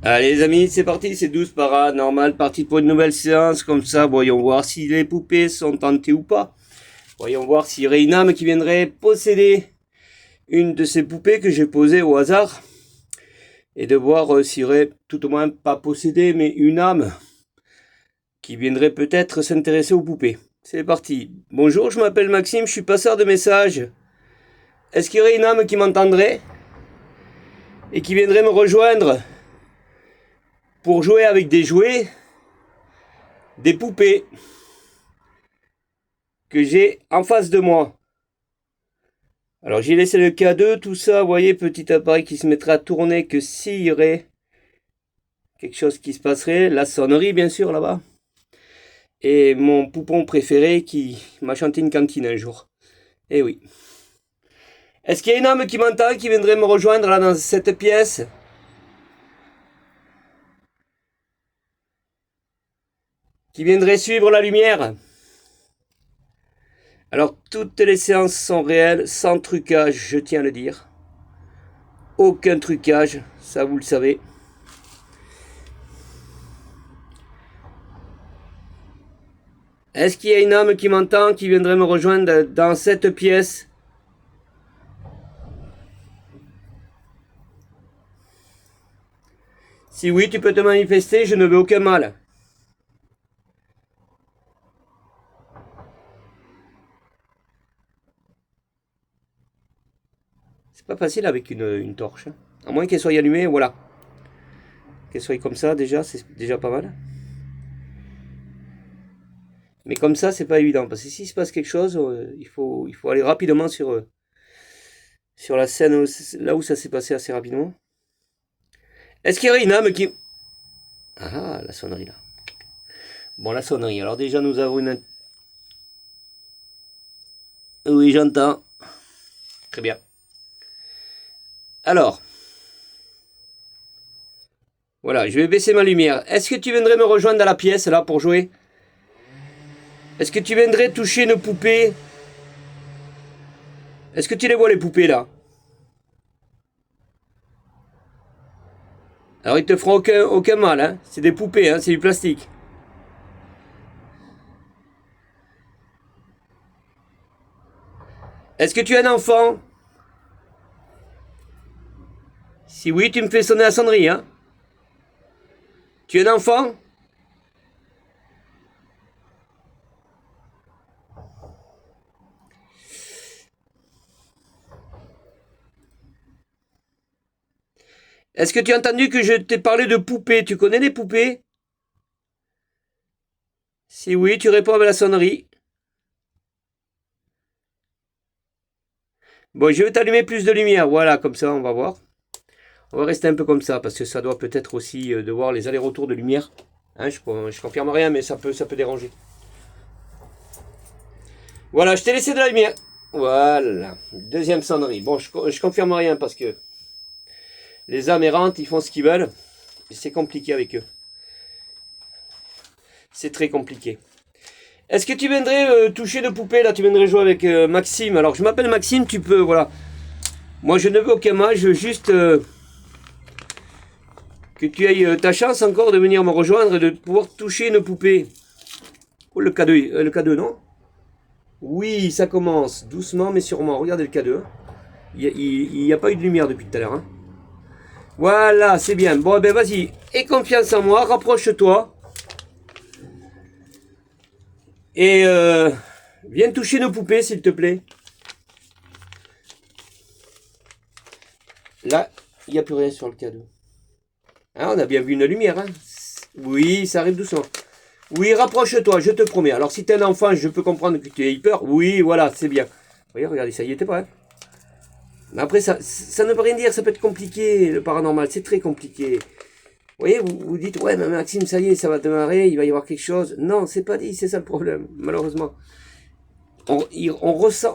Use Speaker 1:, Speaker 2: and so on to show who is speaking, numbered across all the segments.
Speaker 1: Allez les amis, c'est parti, c'est 12 paranormal, parti pour une nouvelle séance, comme ça, voyons voir si les poupées sont tentées ou pas. Voyons voir s'il y aurait une âme qui viendrait posséder une de ces poupées que j'ai posées au hasard. Et de voir s'il y aurait tout au moins pas possédé, mais une âme qui viendrait peut-être s'intéresser aux poupées. C'est parti. Bonjour, je m'appelle Maxime, je suis passeur de messages. Est-ce qu'il y aurait une âme qui m'entendrait et qui viendrait me rejoindre pour jouer avec des jouets, des poupées que j'ai en face de moi? Alors j'ai laissé le K2, tout ça, vous voyez, petit appareil qui se mettrait à tourner que s'il y aurait quelque chose qui se passerait, la sonnerie bien sûr là-bas, et mon poupon préféré qui m'a chanté une cantine un jour. Eh oui. Est-ce qu'il y a une âme qui m'entend, qui viendrait me rejoindre là dans cette pièce? Qui viendrait suivre la lumière? Alors toutes les séances sont réelles, sans trucage, je tiens à le dire. Aucun trucage, ça vous le savez. Est-ce qu'il y a une âme qui m'entend, qui viendrait me rejoindre dans cette pièce? Si oui, tu peux te manifester, je ne veux aucun mal. C'est pas facile avec une torche. À moins qu'elle soit allumée, voilà. Qu'elle soit comme ça, déjà, c'est déjà pas mal. Mais comme ça, c'est pas évident. Parce que s'il se passe quelque chose, il faut aller rapidement sur la scène, là où ça s'est passé assez rapidement. Est-ce qu'il y aurait une âme qui... Ah, la sonnerie là. Bon, la sonnerie. Alors déjà, nous avons une... Oui, j'entends. Très bien. Alors, voilà, je vais baisser ma lumière. Est-ce que tu viendrais me rejoindre dans la pièce là pour jouer? Est-ce que tu viendrais toucher une poupée? Est-ce que tu les vois les poupées là? Alors ils te feront aucun mal, hein. C'est des poupées, hein, c'est du plastique. Est-ce que tu as un enfant? Si oui, tu me fais sonner la sonnerie, hein. Tu as un enfant? Est-ce que tu as entendu que je t'ai parlé de poupées? Tu connais les poupées? Si oui, tu réponds avec la sonnerie. Bon, je vais t'allumer plus de lumière, voilà, comme ça, on va voir. On va rester un peu comme ça, parce que ça doit peut-être aussi de voir les allers-retours de lumière. Hein, je confirme rien, mais ça peut déranger. Voilà, je t'ai laissé de la lumière. Voilà, deuxième sonnerie. Bon, je confirme rien, parce que les âmes errantes, ils font ce qu'ils veulent. Et c'est compliqué avec eux. C'est très compliqué. Est-ce que tu viendrais toucher de poupée là? Tu viendrais jouer avec Maxime. Alors je m'appelle Maxime, tu peux, voilà. Moi je ne veux aucun mal, je veux juste que tu aies ta chance encore de venir me rejoindre et de pouvoir toucher une poupée. Oh le K2, le K2 non? Oui, ça commence, doucement mais sûrement. Regardez le K2. Il n'y a pas eu de lumière depuis tout à l'heure. Hein. Voilà, c'est bien. Bon, ben vas-y, aie confiance en moi, rapproche-toi. Et viens toucher nos poupées, s'il te plaît. Là, il n'y a plus rien sur le cadeau. Ah, on a bien vu une lumière. Hein. Oui, ça arrive doucement. Oui, rapproche-toi, je te promets. Alors, si t'es un enfant, je peux comprendre que tu aies peur. Oui, voilà, c'est bien. Oui, regardez, ça y était pas. Hein. Mais après, ça ne veut rien dire. Ça peut être compliqué, le paranormal. C'est très compliqué. Vous voyez, vous dites, ouais, mais Maxime, ça y est, ça va démarrer, il va y avoir quelque chose. Non, c'est pas dit, c'est ça le problème, malheureusement. On ressent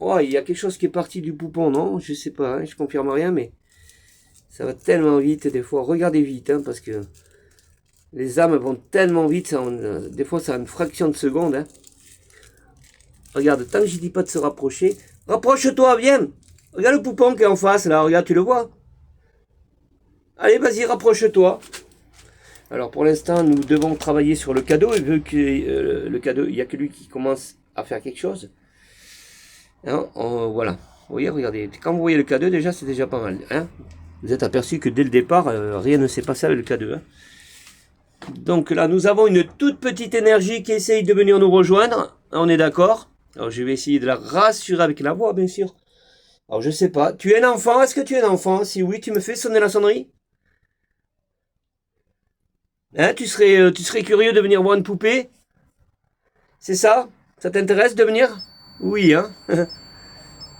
Speaker 1: oh, il y a quelque chose qui est parti du poupon, non? Je sais pas, hein, je confirme rien, mais ça va tellement vite des fois. Regardez vite, hein, parce que les âmes vont tellement vite, des fois ça a une fraction de seconde. Hein. Regarde, tant que je dis pas de se rapprocher, rapproche-toi, viens. Regarde le poupon qui est en face, là, regarde, tu le vois? Allez, vas-y, rapproche-toi. Alors, pour l'instant, nous devons travailler sur le cadeau. Et vu que le cadeau, il n'y a que lui qui commence à faire quelque chose. Hein, voilà. Vous voyez, regardez. Quand vous voyez le cadeau, déjà, c'est déjà pas mal. Hein, vous êtes aperçu que dès le départ, rien ne s'est passé avec le cadeau. Hein. Donc là, nous avons une toute petite énergie qui essaye de venir nous rejoindre. On est d'accord? Alors, je vais essayer de la rassurer avec la voix, bien sûr. Alors, je sais pas. Tu es un enfant? Est-ce que tu es un enfant? Si oui, tu me fais sonner la sonnerie? Hein, tu serais curieux de venir voir une poupée? C'est ça? Ça t'intéresse de venir? Oui, hein?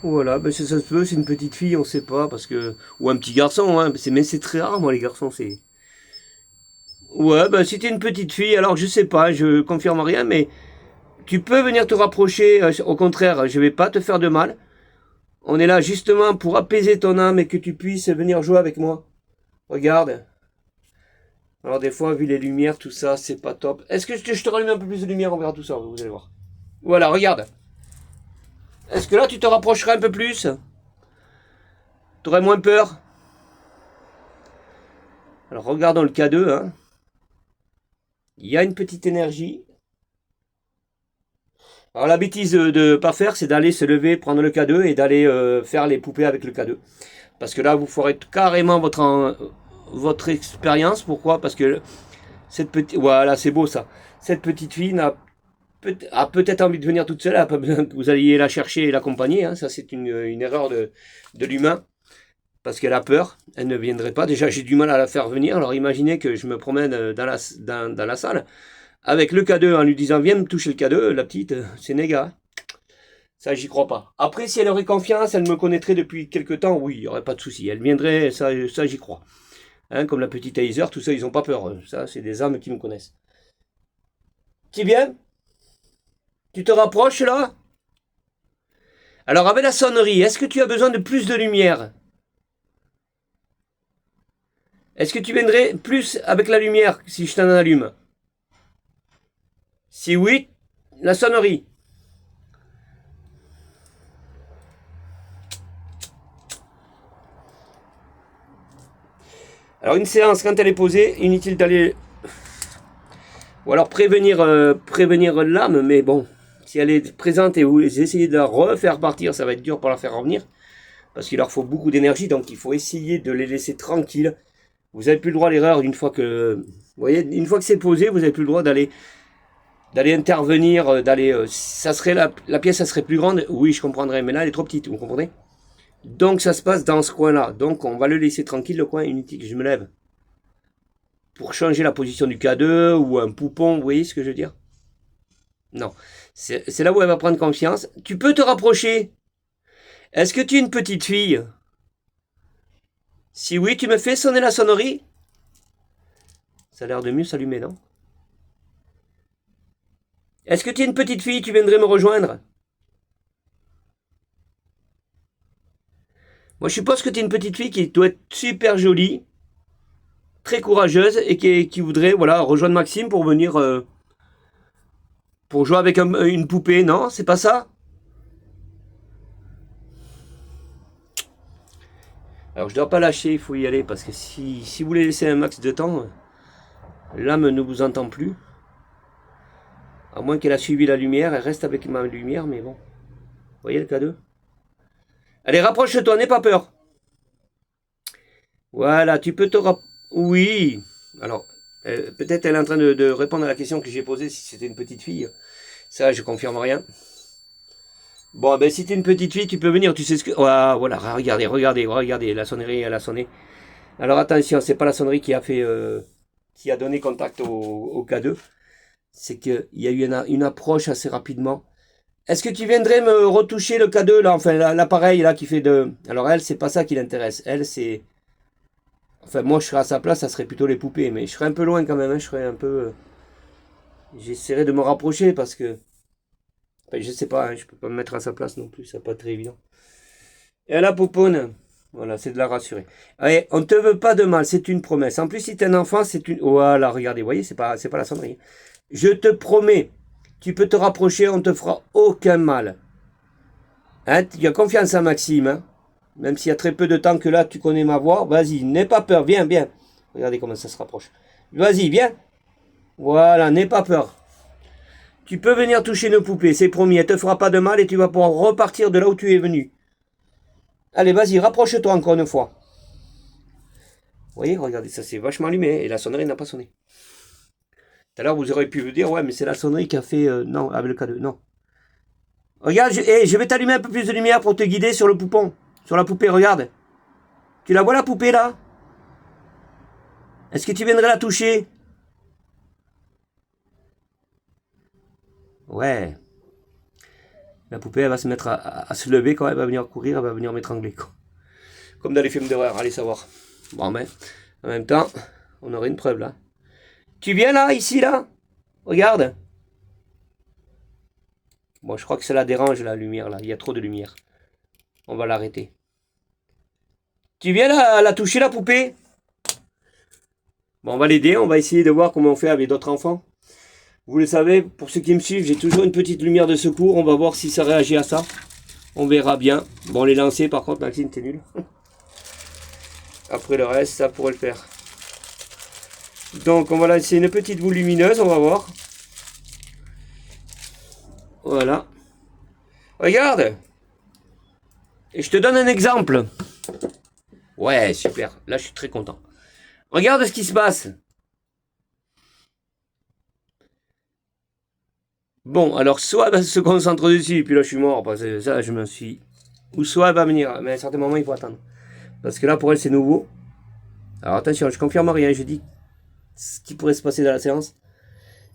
Speaker 1: Voilà, ben ça se peut, c'est une petite fille, on sait pas, parce que... Ou un petit garçon, hein. Mais c'est très rare, moi, les garçons, c'est... Ouais, ben si t'es une petite fille, alors je sais pas, je confirme rien, mais... Tu peux venir te rapprocher, au contraire, je vais pas te faire de mal. On est là justement pour apaiser ton âme et que tu puisses venir jouer avec moi. Regarde. Alors des fois, vu les lumières, tout ça, c'est pas top. Est-ce que je te rallume un peu plus de lumière, on verra tout ça, vous allez voir. Voilà, regarde. Est-ce que là, tu te rapprocherais un peu plus? T'aurais moins peur? Alors regardons le K2, hein. Il y a une petite énergie. Alors la bêtise de pas faire, c'est d'aller se lever, prendre le K2 et d'aller faire les poupées avec le K2. Parce que là, vous ferez carrément votre expérience. Pourquoi? Parce que cette petite... Voilà, c'est beau ça. Cette petite fille a peut-être envie de venir toute seule. Elle n'a pas besoin que vous alliez la chercher et l'accompagner. Hein. Ça, c'est une erreur de l'humain. Parce qu'elle a peur. Elle ne viendrait pas. Déjà, j'ai du mal à la faire venir. Alors imaginez que je me promène dans la salle avec le K2 en lui disant viens me toucher le K2. La petite, c'est néga. Ça, j'y crois pas. Après, si elle aurait confiance, elle me connaîtrait depuis quelques temps, oui, il n'y aurait pas de souci. Elle viendrait, ça j'y crois. Hein, comme la petite Heiser, tout ça, ils n'ont pas peur. Ça, c'est des âmes qui me connaissent. Tu viens? Tu te rapproches, là? Alors, avec la sonnerie, est-ce que tu as besoin de plus de lumière? Est-ce que tu viendrais plus avec la lumière si je t'en allume? Si oui, la sonnerie. Alors une séance, quand elle est posée, inutile d'aller... Ou alors prévenir l'âme, mais bon, si elle est présente et vous essayez de la refaire partir, ça va être dur pour la faire revenir. Parce qu'il leur faut beaucoup d'énergie, donc il faut essayer de les laisser tranquilles. Vous n'avez plus le droit à l'erreur une fois que... Vous voyez, une fois que c'est posé, vous n'avez plus le droit d'aller intervenir, ça serait la pièce, ça serait plus grande. Oui, je comprendrais, mais là, elle est trop petite, vous comprenez? Donc ça se passe dans ce coin-là. Donc on va le laisser tranquille, le coin, inutile que je me lève. Pour changer la position du K2 ou un poupon, vous voyez ce que je veux dire? Non. C'est là où elle va prendre confiance. Tu peux te rapprocher. Est-ce que tu es une petite fille? Si oui, tu me fais sonner la sonnerie? Ça a l'air de mieux s'allumer, non? Est-ce que tu es une petite fille? Tu viendrais me rejoindre? Moi, je suppose que tu es une petite fille qui doit être super jolie, très courageuse et qui voudrait voilà, rejoindre Maxime pour venir pour jouer avec une poupée. Non, c'est pas ça? Alors, je dois pas lâcher, il faut y aller parce que si vous les laissez un max de temps, l'âme ne vous entend plus. À moins qu'elle a suivi la lumière, elle reste avec ma lumière, mais bon. Vous voyez le K2? Allez, rapproche-toi, n'aie pas peur. Voilà, tu peux te Oui. Alors, peut-être elle est en train de répondre à la question que j'ai posée si c'était une petite fille. Ça, je confirme rien. Bon, ben si t'es une petite fille, tu peux venir, tu sais ce que... Ah, voilà, regardez, la sonnerie, elle a sonné. Alors attention, c'est pas la sonnerie qui a fait... qui a donné contact au K2. C'est qu'il y a eu une approche assez rapidement. Est-ce que tu viendrais me retoucher le K2, là, enfin l'appareil, là, qui fait de... Alors elle, c'est pas ça qui l'intéresse. Elle, c'est... Enfin, moi, je serais à sa place, ça serait plutôt les poupées. Mais je serais un peu loin quand même, hein, je serais un peu... J'essaierai de me rapprocher parce que... Enfin, je sais pas, hein, je peux pas me mettre à sa place non plus, c'est pas très évident. Et la pouponne, voilà, c'est de la rassurer. Allez, on ne te veut pas de mal, c'est une promesse. En plus, si t'es un enfant, c'est une... Voilà, regardez, vous voyez, c'est pas la sonnerie. Je te promets, tu peux te rapprocher, on te fera aucun mal. Hein, tu as confiance à Maxime, hein? Même s'il y a très peu de temps que là, tu connais ma voix. Vas-y, n'aie pas peur, viens, viens. Regardez comment ça se rapproche. Vas-y, viens. Voilà, n'aie pas peur. Tu peux venir toucher nos poupées, c'est promis. Elle te fera pas de mal et tu vas pouvoir repartir de là où tu es venu. Allez, vas-y, rapproche-toi encore une fois. Vous voyez, regardez, ça c'est vachement allumé. Et la sonnerie n'a pas sonné. Tout à l'heure, vous aurez pu vous dire, ouais, mais c'est la sonnerie qui a fait... non, avec le K2, non. Regarde, je vais t'allumer un peu plus de lumière pour te guider sur le poupon. Sur la poupée, regarde. Tu la vois la poupée là? Est-ce que tu viendrais la toucher? Ouais. La poupée, elle va se mettre à se lever quand elle va venir courir, elle va venir m'étrangler. Comme dans les films d'horreur, allez savoir. Bon, mais en même temps, on aurait une preuve là. Tu viens là, ici, là? Regarde. Bon, je crois que ça la dérange, la lumière, là. Il y a trop de lumière. On va l'arrêter. Tu viens là, la toucher, la poupée? Bon, on va l'aider, on va essayer de voir comment on fait avec d'autres enfants. Vous le savez, pour ceux qui me suivent, j'ai toujours une petite lumière de secours. On va voir si ça réagit à ça. On verra bien. Bon, les lancer, par contre, Maxime, t'es nul. Après le reste, ça pourrait le faire. Donc, on va laisser une petite boule lumineuse, on va voir. Voilà. Regarde. Et je te donne un exemple. Ouais, super. Là, je suis très content. Regarde ce qui se passe. Bon, alors, soit elle se concentre dessus, et puis là, je suis mort, parce que ça, je me suis... Ou soit elle va venir, mais à un certain moment, il faut attendre. Parce que là, pour elle, c'est nouveau. Alors, attention, je confirme rien, je dis ce qui pourrait se passer dans la séance.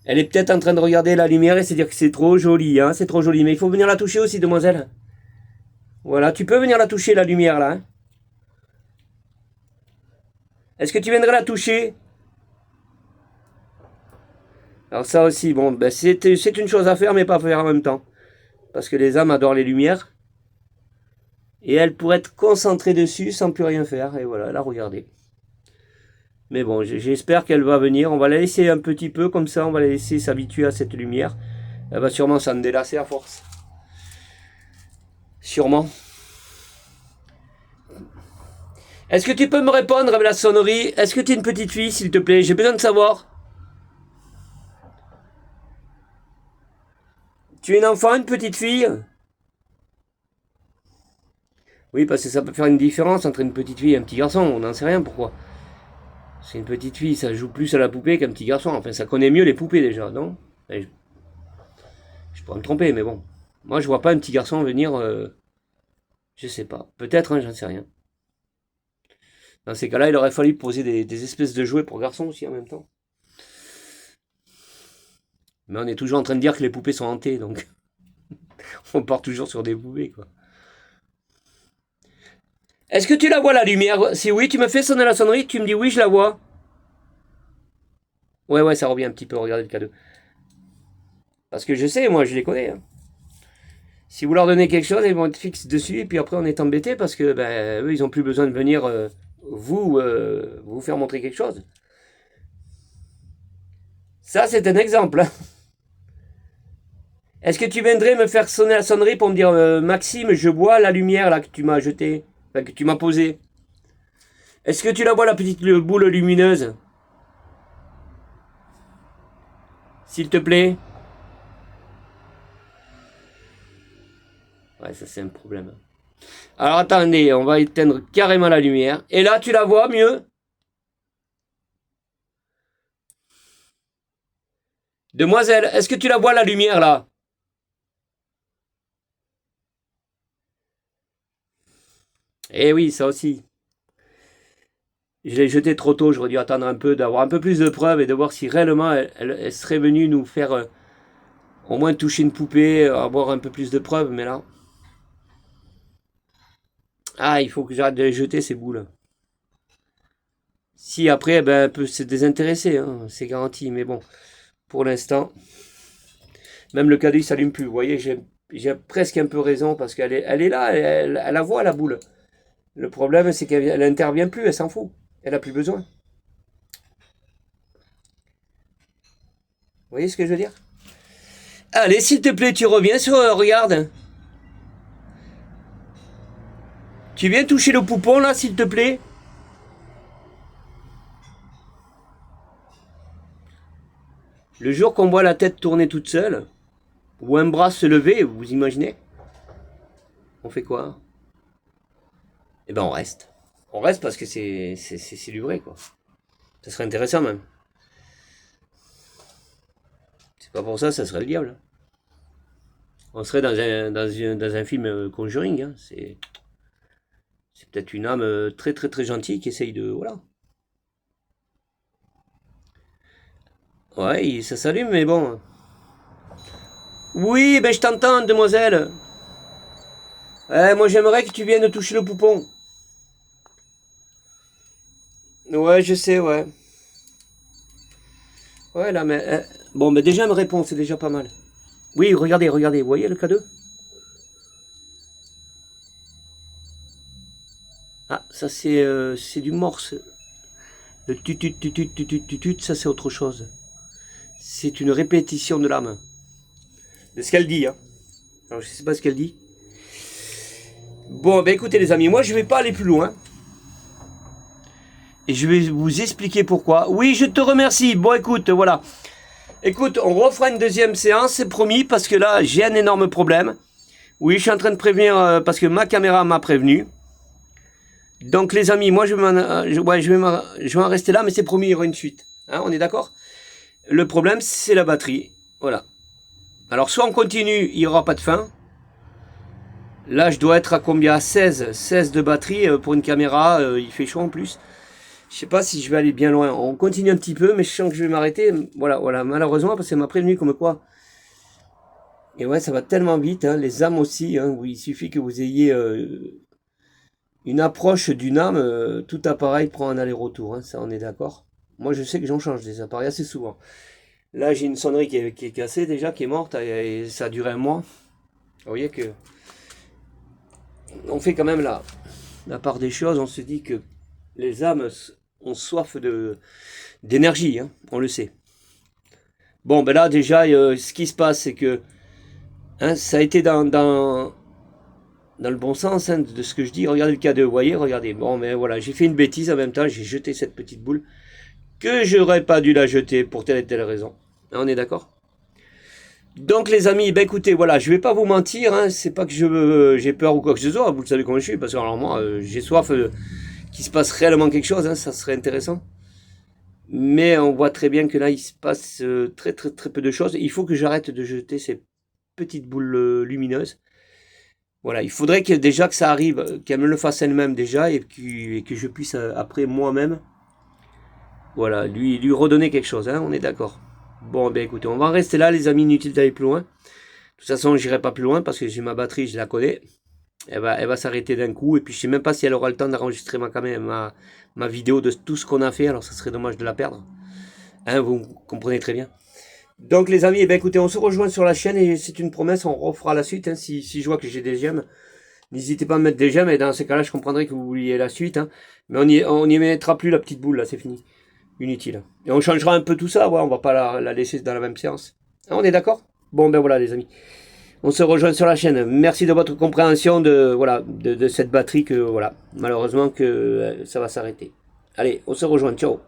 Speaker 1: Elle est peut-être en train de regarder la lumière et se dire que c'est trop joli, hein, c'est trop joli. Mais il faut venir la toucher aussi, demoiselle. Voilà, tu peux venir la toucher, la lumière, là. Hein. Est-ce que tu viendrais la toucher? Alors ça aussi, bon, ben c'est une chose à faire, mais pas à faire en même temps. Parce que les âmes adorent les lumières. Et elles pourraient être concentrées dessus sans plus rien faire. Et voilà, la regarder. Mais bon, j'espère qu'elle va venir. On va la laisser un petit peu comme ça. On va la laisser s'habituer à cette lumière. Elle va sûrement s'en délasser à force. Sûrement. Est-ce que tu peux me répondre avec la sonnerie? Est-ce que tu es une petite fille, s'il te plaît? J'ai besoin de savoir. Tu es un enfant, une petite fille? Oui, parce que ça peut faire une différence entre une petite fille et un petit garçon. On n'en sait rien pourquoi. C'est une petite fille, ça joue plus à la poupée qu'un petit garçon. Enfin, ça connaît mieux les poupées déjà, non? Je pourrais me tromper, mais bon. Moi, je vois pas un petit garçon venir... je sais pas. Peut-être, hein, j'en sais rien. Dans ces cas-là, il aurait fallu poser des espèces de jouets pour garçons aussi en même temps. Mais on est toujours en train de dire que les poupées sont hantées, donc... on part toujours sur des poupées, quoi. Est-ce que tu la vois, la lumière? Si oui, tu me fais sonner la sonnerie, tu me dis oui, je la vois. Ouais, ça revient un petit peu, regardez le cadeau. Parce que je sais, moi, je les connais. Hein. Si vous leur donnez quelque chose, ils vont être fixes dessus, et puis après, on est embêtés parce que, ben, eux, ils n'ont plus besoin de venir vous faire montrer quelque chose. Ça, c'est un exemple. Hein. Est-ce que tu viendrais me faire sonner la sonnerie pour me dire Maxime, je vois la lumière là que tu m'as jetée, enfin, que tu m'as posée. Est-ce que tu la vois, la petite boule lumineuse? S'il te plaît. Ouais, ça c'est un problème. Alors attendez, on va éteindre carrément la lumière. Et là, tu la vois mieux? Demoiselle, est-ce que tu la vois, la lumière là? Eh oui, ça aussi. Je l'ai jeté trop tôt, j'aurais dû attendre un peu, d'avoir un peu plus de preuves et de voir si réellement elle serait venue nous faire au moins toucher une poupée, avoir un peu plus de preuves, mais là... Ah, il faut que j'arrête de les jeter ces boules. Si après, ben, elle peut se désintéresser, hein, c'est garanti, mais bon, pour l'instant, même le cadeau il s'allume plus. Vous voyez, j'ai presque un peu raison parce qu'elle est là, elle la voit la boule. Le problème, c'est qu'elle n'intervient plus, elle s'en fout. Elle n'a plus besoin. Vous voyez ce que je veux dire? Allez, s'il te plaît, tu reviens sur... regarde. Tu viens toucher le poupon là, s'il te plaît? Le jour qu'on voit la tête tourner toute seule, ou un bras se lever, vous imaginez? On fait quoi? Eh ben on reste. On reste parce que c'est du vrai, quoi. Ça serait intéressant même. C'est pas pour ça, ça serait le diable. On serait dans un film Conjuring. Hein. C'est peut-être une âme très très très gentille qui essaye de... Voilà. Ouais, ça s'allume, mais bon. Oui, ben je t'entends, demoiselle. Moi j'aimerais que tu viennes toucher le poupon. Ouais, je sais, ouais. Ouais, là, mais... bon, mais déjà, elle me répond, c'est déjà pas mal. Oui, regardez, regardez, vous voyez le cadeau? Ah, ça c'est du morse. Le tutut, ça c'est autre chose. C'est une répétition de l'âme. De ce qu'elle dit, hein. Alors, je sais pas ce qu'elle dit. Bon, ben écoutez les amis, moi je vais pas aller plus loin. Et je vais vous expliquer pourquoi. Oui, je te remercie. Bon, écoute, voilà. Écoute, on refera une deuxième séance, c'est promis, parce que là, j'ai un énorme problème. Oui, je suis en train de prévenir, parce que ma caméra m'a prévenu. Donc, les amis, moi, je vais en rester là, mais c'est promis, il y aura une suite. Hein, on est d'accord? Le problème, c'est la batterie. Voilà. Alors, soit on continue, il n'y aura pas de fin. Là, je dois être à combien? 16 de batterie pour une caméra. Il fait chaud en plus. Je sais pas si je vais aller bien loin. On continue un petit peu, mais je sens que je vais m'arrêter. Voilà, voilà. Malheureusement, parce qu'elle m'a prévenu comme quoi. Et ouais, ça va tellement vite. Hein, les âmes aussi. Hein, il suffit que vous ayez une approche d'une âme. Tout appareil prend un aller-retour. Hein, ça, on est d'accord. Moi, je sais que j'en change des appareils assez souvent. Là, j'ai une sonnerie qui est cassée déjà, qui est morte. Et ça a duré un mois. Vous voyez que... On fait quand même la part des choses. On se dit que les âmes ont soif d'énergie, hein, on le sait. Bon, ben là, déjà, ce qui se passe, c'est que hein, ça a été dans le bon sens hein, de ce que je dis. Regardez le cadeau, vous voyez, regardez. Bon, mais voilà, j'ai fait une bêtise en même temps, j'ai jeté cette petite boule que j'aurais pas dû la jeter pour telle et telle raison. On est d'accord? Donc les amis, ben écoutez, voilà, je vais pas vous mentir, hein, c'est pas que j'ai peur ou quoi que ce soit, vous le savez comment je suis, parce que alors moi, j'ai soif qu'il se passe réellement quelque chose, hein, ça serait intéressant. Mais on voit très bien que là, il se passe très très très peu de choses. Il faut que j'arrête de jeter ces petites boules lumineuses. Voilà, il faudrait déjà que ça arrive, qu'elle me le fasse elle-même déjà, et que je puisse après moi-même, voilà, lui redonner quelque chose, hein, on est d'accord. Bon, ben écoutez, on va en rester là, les amis, inutile d'aller plus loin. De toute façon, j'irai pas plus loin parce que j'ai ma batterie, je la connais. Elle va s'arrêter d'un coup. Et puis, je sais même pas si elle aura le temps d'enregistrer ma vidéo de tout ce qu'on a fait. Alors, ça serait dommage de la perdre. Hein, vous comprenez très bien. Donc, les amis, eh ben, écoutez, on se rejoint sur la chaîne et c'est une promesse, on refera la suite. Hein, si je vois que j'ai des j'aime, n'hésitez pas à mettre des j'aime. Et dans ces cas-là, je comprendrai que vous vouliez la suite. Hein. Mais on n'y mettra plus la petite boule, là, c'est fini. Inutile. Et on changera un peu tout ça, ouais, on va pas la laisser dans la même séance. On est d'accord? Bon, ben voilà, les amis. On se rejoint sur la chaîne. Merci de votre compréhension de cette batterie que, voilà, malheureusement que ça va s'arrêter. Allez, on se rejoint. Ciao.